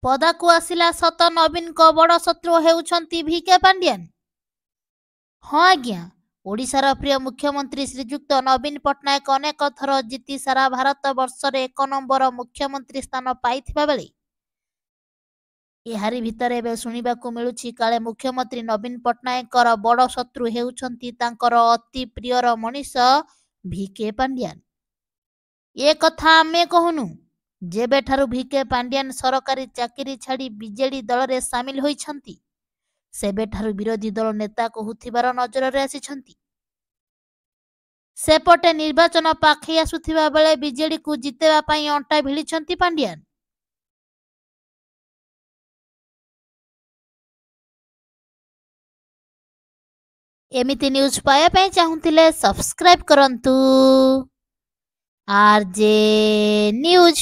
ପଦାକୁ ଆସିଲା ସତ ନବୀନଙ୍କ ବଡ଼ ଶତ୍ରୁ ହେଉଛନ୍ତି ଭିକେ ପାଣ୍ଡିଆନ। ହଁ ଆଜ୍ଞା, ଓଡ଼ିଶାର ପ୍ରିୟ ମୁଖ୍ୟମନ୍ତ୍ରୀ ଶ୍ରୀଯୁକ୍ତ ନବୀନ ପଟ୍ଟନାୟକ ଅନେକ ଥର ଜିତି ସାରା ଭାରତ ବର୍ଷରେ 1 ନମ୍ବର ମୁଖ୍ୟମନ୍ତ୍ରୀ ସ୍ଥାନ ପାଇଥିବା ବେଳେ ଏହାରି ଭିତରେ ଏବେ ଶୁଣିବାକୁ ମିଳୁଛି କାଳେ ମୁଖ୍ୟମନ୍ତ୍ରୀ ନବୀନ ପଟ୍ଟନାୟକଙ୍କର ବଡ଼ ଶତ୍ରୁ ହେଉଛନ୍ତି ତାଙ୍କର ଅତି ପ୍ରିୟର ମଣିଷ ଭିକେ ପାଣ୍ଡିଆନ। ଏ କଥା ଆମେ କହୁନୁ, ଯେବେଠାରୁ ଭିକେ ପାଣ୍ଡିଆନ ସରକାରୀ ଚାକିରି ଛାଡ଼ି ବିଜେଡି ଦଳରେ ସାମିଲ ହୋଇଛନ୍ତି ସେବେଠାରୁ ବିରୋଧୀ ଦଳ ନେତା କହୁଥିବାର ନଜରରେ ଆସିଛନ୍ତି। ସେପଟେ ନିର୍ବାଚନ ପାଖେଇ ଆସୁଥିବା ବେଳେ ବିଜେଡିକୁ ଜିତେଇବା ପାଇଁ ଅଣ୍ଟା ଭିଡ଼ିଛନ୍ତି ପାଣ୍ଡିଆନ। ଏମିତି ନ୍ୟୁଜ୍ ପାଇବା ପାଇଁ ଚାହୁଁଥିଲେ ସବସ୍କ୍ରାଇବ୍ କରନ୍ତୁ RJ ନ୍ୟୁଜ୍।